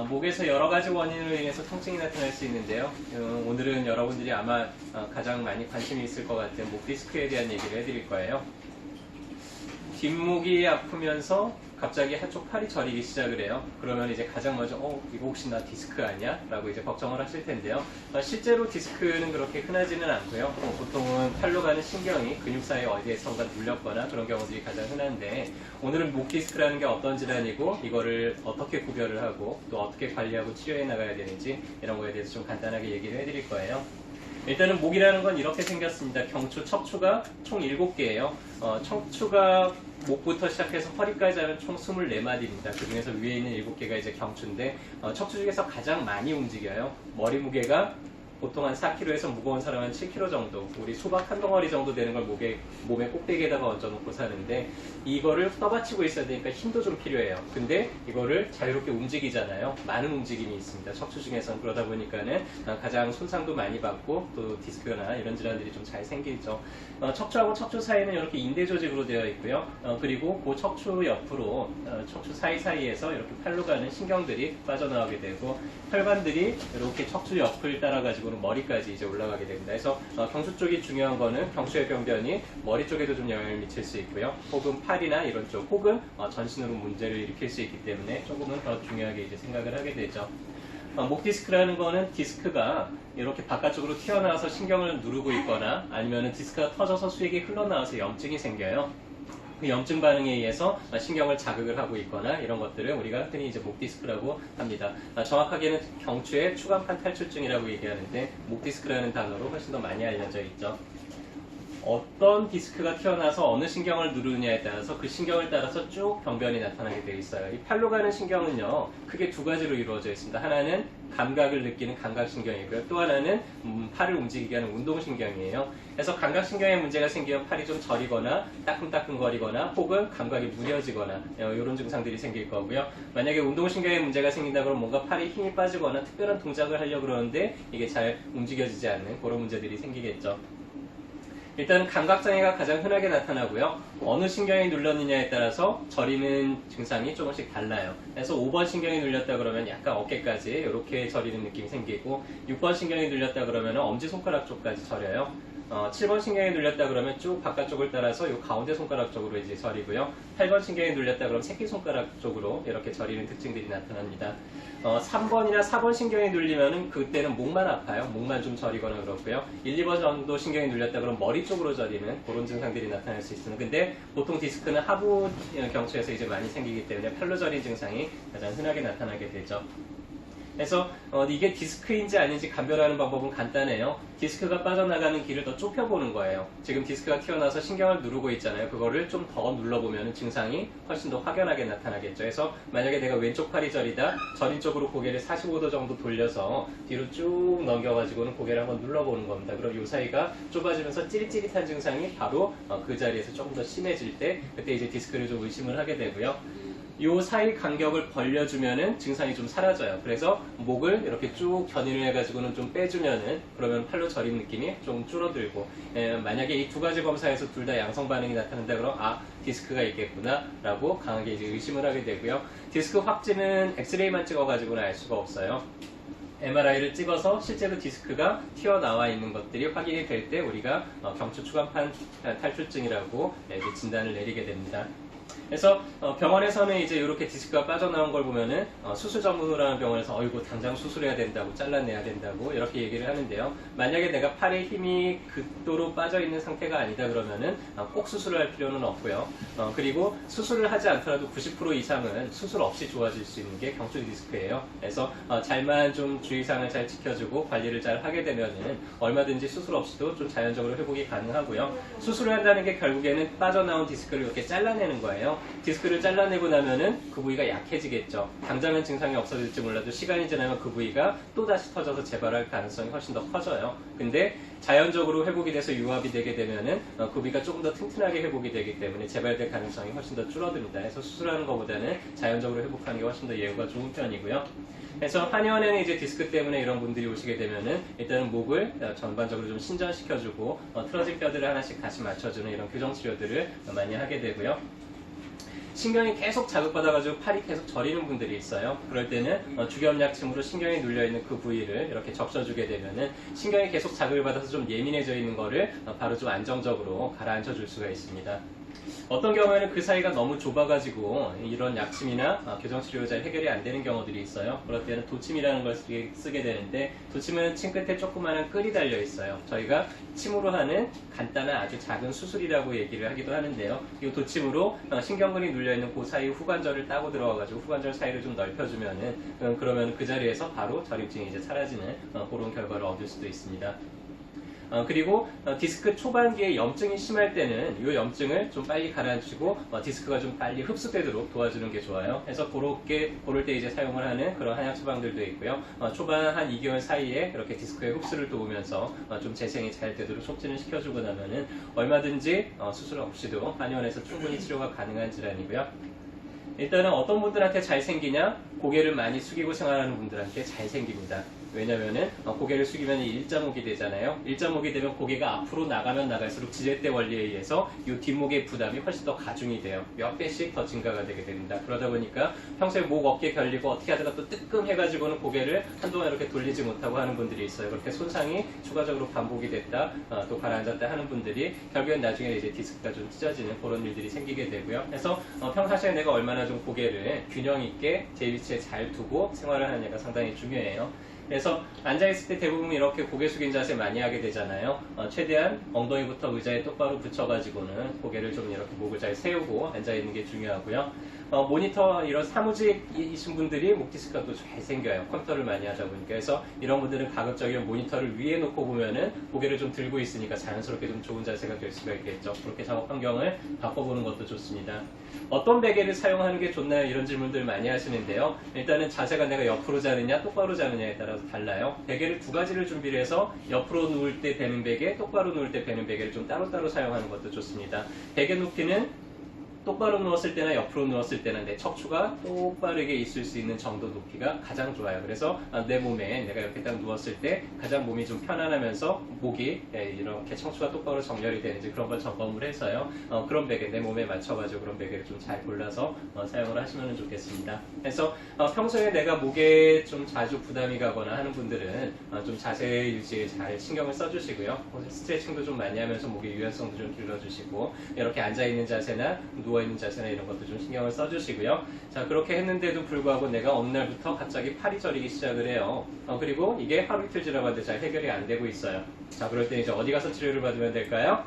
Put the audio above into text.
목에서 여러 가지 원인으로 인해서 통증이 나타날 수 있는데요. 오늘은 여러분들이 아마 가장 많이 관심이 있을 것 같은 목 디스크에 대한 얘기를 해드릴 거예요. 뒷목이 아프면서 갑자기 한쪽 팔이 저리기 시작을 해요. 그러면 이제 가장 먼저 이거 혹시 나 디스크 아니야? 라고 이제 걱정을 하실 텐데요. 실제로 디스크는 그렇게 흔하지는 않고요. 보통은 팔로 가는 신경이 근육 사이 어디에선가 눌렸거나 그런 경우들이 가장 흔한데, 오늘은 목 디스크라는 게 어떤 질환이고 이거를 어떻게 구별을 하고 또 어떻게 관리하고 치료해 나가야 되는지 이런 거에 대해서 좀 간단하게 얘기를 해드릴 거예요. 일단은 목이라는 건 이렇게 생겼습니다. 경추, 척추가 총 7개예요. 척추가 목부터 시작해서 허리까지 하면 총 24마디입니다. 그 중에서 위에 있는 7개가 이제 경추인데, 척추 중에서 가장 많이 움직여요. 머리 무게가 보통 한 4kg에서 무거운 사람은 7kg 정도, 우리 수박 한 덩어리 정도 되는 걸 몸의 꼭대기에다가 얹어놓고 사는데, 이거를 떠받치고 있어야 되니까 힘도 좀 필요해요. 근데 이거를 자유롭게 움직이잖아요. 많은 움직임이 있습니다. 척추 중에서는. 그러다 보니까는 가장 손상도 많이 받고 또 디스크나 이런 질환들이 좀 잘 생기죠. 척추하고 척추 사이는 이렇게 인대 조직으로 되어 있고요. 그리고 그 척추 옆으로 척추 사이사이에서 이렇게 팔로 가는 신경들이 빠져나오게 되고, 혈관들이 이렇게 척추 옆을 따라가지고는 머리까지 이제 올라가게 됩니다. 그래서 경추 쪽이 중요한 거는 경추의 병변이 머리 쪽에도 좀 영향을 미칠 수 있고요. 혹은 팔이나 이런 쪽, 혹은 전신으로 문제를 일으킬 수 있기 때문에 조금은 더 중요하게 이제 생각을 하게 되죠. 목 디스크라는 거는 디스크가 이렇게 바깥쪽으로 튀어나와서 신경을 누르고 있거나, 아니면 디스크가 터져서 수액이 흘러나와서 염증이 생겨요. 그 염증 반응에 의해서 신경을 자극을 하고 있거나 이런 것들을 우리가 흔히 이제 목 디스크라고 합니다. 정확하게는 경추의 추간판 탈출증이라고 얘기하는데, 목 디스크라는 단어로 훨씬 더 많이 알려져 있죠. 어떤 디스크가 튀어나와서 어느 신경을 누르느냐에 따라서 그 신경을 따라서 쭉 병변이 나타나게 되어 있어요. 이 팔로 가는 신경은요, 크게 두 가지로 이루어져 있습니다. 하나는 감각을 느끼는 감각신경이고요. 또 하나는 팔을 움직이게 하는 운동신경이에요. 그래서 감각신경에 문제가 생기면 팔이 좀 저리거나 따끔따끔거리거나 혹은 감각이 무뎌지거나 이런 증상들이 생길 거고요. 만약에 운동신경에 문제가 생긴다 그러면 뭔가 팔에 힘이 빠지거나 특별한 동작을 하려고 그러는데 이게 잘 움직여지지 않는 그런 문제들이 생기겠죠. 일단은 감각장애가 가장 흔하게 나타나고요. 어느 신경이 눌렀느냐에 따라서 저리는 증상이 조금씩 달라요. 그래서 5번 신경이 눌렸다 그러면 약간 어깨까지 이렇게 저리는 느낌이 생기고, 6번 신경이 눌렸다 그러면 엄지손가락 쪽까지 저려요. 7번 신경이 눌렸다 그러면 쭉 바깥쪽을 따라서 이 가운데 손가락 쪽으로 이제 저리고요. 8번 신경이 눌렸다 그러면 새끼손가락 쪽으로 이렇게 저리는 특징들이 나타납니다. 3번이나 4번 신경이 눌리면은 그때는 목만 아파요. 목만 좀 저리거나 그렇고요. 1, 2번 정도 신경이 눌렸다 그러면 머리 쪽으로 저리는 그런 증상들이 나타날 수 있습니다. 근데 보통 디스크는 하부 경추에서 이제 많이 생기기 때문에 팔로 저린 증상이 가장 흔하게 나타나게 되죠. 그래서 이게 디스크인지 아닌지 감별하는 방법은 간단해요. 디스크가 빠져나가는 길을 더 좁혀보는 거예요. 지금 디스크가 튀어나와서 신경을 누르고 있잖아요. 그거를 좀 더 눌러보면 증상이 훨씬 더 확연하게 나타나겠죠. 그래서 만약에 내가 왼쪽 팔이 저리다, 저린 쪽으로 고개를 45도 정도 돌려서 뒤로 쭉 넘겨가지고는 고개를 한번 눌러보는 겁니다. 그럼 이 사이가 좁아지면서 찌릿찌릿한 증상이 바로 그 자리에서 조금 더 심해질 때, 그때 이제 디스크를 좀 의심을 하게 되고요. 요 사이 간격을 벌려주면은 증상이 좀 사라져요. 그래서 목을 이렇게 쭉 견인을 해가지고는 좀 빼주면은, 그러면 팔로 저린 느낌이 좀 줄어들고, 만약에 이 두 가지 검사에서 둘 다 양성 반응이 나타난다 그러면 디스크가 있겠구나 라고 강하게 이제 의심을 하게 되고요. 디스크 확진은 엑스레이만 찍어가지고는 알 수가 없어요. MRI를 찍어서 실제로 디스크가 튀어나와 있는 것들이 확인이 될 때 우리가 경추 추간판 탈출증이라고 이제 진단을 내리게 됩니다. 그래서 병원에서는 이제 이렇게 디스크가 빠져나온 걸 보면은 수술 전문으로 하는 병원에서 이거 당장 수술해야 된다고, 잘라내야 된다고 이렇게 얘기를 하는데요. 만약에 내가 팔에 힘이 극도로 빠져 있는 상태가 아니다 그러면은 꼭 수술을 할 필요는 없고요. 그리고 수술을 하지 않더라도 90% 이상은 수술 없이 좋아질 수 있는 게 경추 디스크예요. 그래서 잘만 좀 주의사항을 잘 지켜주고 관리를 잘 하게 되면은 얼마든지 수술 없이도 좀 자연적으로 회복이 가능하고요. 수술을 한다는 게 결국에는 빠져나온 디스크를 이렇게 잘라내는 거예요. 디스크를 잘라내고 나면은 그 부위가 약해지겠죠. 당장은 증상이 없어질지 몰라도 시간이 지나면 그 부위가 또다시 터져서 재발할 가능성이 훨씬 더 커져요. 근데 자연적으로 회복이 돼서 유압이 되게 되면은 그 부위가 조금 더 튼튼하게 회복이 되기 때문에 재발될 가능성이 훨씬 더 줄어듭니다. 그래서 수술하는 것보다는 자연적으로 회복하는 게 훨씬 더 예후가 좋은 편이고요. 그래서 한의원에는 이제 디스크 때문에 이런 분들이 오시게 되면은 일단은 목을 전반적으로 좀 신전시켜주고 틀어진 뼈들을 하나씩 다시 맞춰주는 이런 교정 치료들을 많이 하게 되고요. 신경이 계속 자극받아가지고 팔이 계속 저리는 분들이 있어요. 그럴 때는 주겸약침으로 신경이 눌려있는 그 부위를 이렇게 적셔주게 되면은 신경이 계속 자극을 받아서 좀 예민해져 있는 거를 바로 좀 안정적으로 가라앉혀 줄 수가 있습니다. 어떤 경우에는 그 사이가 너무 좁아가지고 이런 약침이나 교정치료가 잘 해결이 안 되는 경우들이 있어요. 그럴 때는 도침이라는 걸 쓰게 되는데, 도침은 침 끝에 조그마한 끌이 달려 있어요. 저희가 침으로 하는 간단한 아주 작은 수술이라고 얘기를 하기도 하는데요. 이 도침으로 신경근이 눌려있는 그 사이 후관절을 따고 들어가가지고 후관절 사이를 좀 넓혀주면은 그러면 그 자리에서 바로 저림증이 이제 사라지는 그런 결과를 얻을 수도 있습니다. 그리고 디스크 초반기에 염증이 심할 때는 이 염증을 좀 빨리 가라앉히고 디스크가 좀 빨리 흡수되도록 도와주는 게 좋아요. 그래서 그럴 때 이제 사용을 하는 그런 한약 처방들도 있고요. 초반 한 2개월 사이에 이렇게 디스크의 흡수를 도우면서 좀 재생이 잘 되도록 촉진을 시켜주고 나면은 얼마든지 수술 없이도 한의원에서 충분히 치료가 가능한 질환이고요. 일단은 어떤 분들한테 잘 생기냐? 고개를 많이 숙이고 생활하는 분들한테 잘 생깁니다. 왜냐면은 고개를 숙이면 일자목이 되잖아요. 일자목이 되면 고개가 앞으로 나가면 나갈수록 지렛대 원리에 의해서 이 뒷목의 부담이 훨씬 더 가중이 돼요. 몇 배씩 더 증가가 되게 됩니다. 그러다 보니까 평소에 목, 어깨 결리고 어떻게 하다가 또 뜨끔해가지고는 고개를 한동안 이렇게 돌리지 못하고 하는 분들이 있어요. 그렇게 손상이 추가적으로 반복이 됐다, 또 가라앉았다 하는 분들이 결국엔 나중에 이제 디스크가 좀 찢어지는 그런 일들이 생기게 되고요. 그래서 평상시에 내가 얼마나 좀 고개를 균형 있게 제 위치에 잘 두고 생활을 하느냐가 상당히 중요해요. 그래서 앉아있을 때 대부분 이렇게 고개 숙인 자세 많이 하게 되잖아요. 최대한 엉덩이부터 의자에 똑바로 붙여가지고는 고개를 좀 이렇게 목을 잘 세우고 앉아있는 게 중요하고요. 모니터 이런 사무직이신 분들이 목 디스크가 또 잘 생겨요. 컴퓨터를 많이 하다 보니까. 그래서 이런 분들은 가급적이면 모니터를 위에 놓고 보면은 고개를 좀 들고 있으니까 자연스럽게 좀 좋은 자세가 될 수가 있겠죠. 그렇게 작업 환경을 바꿔보는 것도 좋습니다. 어떤 베개를 사용하는 게 좋나요? 이런 질문들 많이 하시는데요. 일단은 자세가 내가 옆으로 자느냐 똑바로 자느냐에 따라서 달라요. 베개를 두 가지를 준비를 해서 옆으로 누울 때 베는 베개, 똑바로 누울 때 베는 베개를 좀 따로따로 사용하는 것도 좋습니다. 베개 높이는 똑바로 누웠을 때나 옆으로 누웠을 때는 내 척추가 똑바르게 있을 수 있는 정도 높이가 가장 좋아요. 그래서 내 몸에 내가 이렇게 딱 누웠을 때 가장 몸이 좀 편안하면서 목이 이렇게 척추가 똑바로 정렬이 되는지 그런 걸 점검을 해서요. 그런 베개, 내 몸에 맞춰가지고 그런 베개를 좀 잘 골라서 사용을 하시면 좋겠습니다. 그래서 평소에 내가 목에 좀 자주 부담이 가거나 하는 분들은 좀 자세 유지에 잘 신경을 써주시고요. 스트레칭도 좀 많이 하면서 목의 유연성도 좀 길러주시고, 이렇게 앉아있는 자세나 누워있는 자세나 이런 것도 좀 신경을 써주시고요. 자, 그렇게 했는데도 불구하고 내가 어느 날부터 갑자기 팔이 저리기 시작을 해요. 그리고 이게 하루 이틀 지나봤는데 잘 해결이 안 되고 있어요. 자, 그럴 때 이제 어디 가서 치료를 받으면 될까요?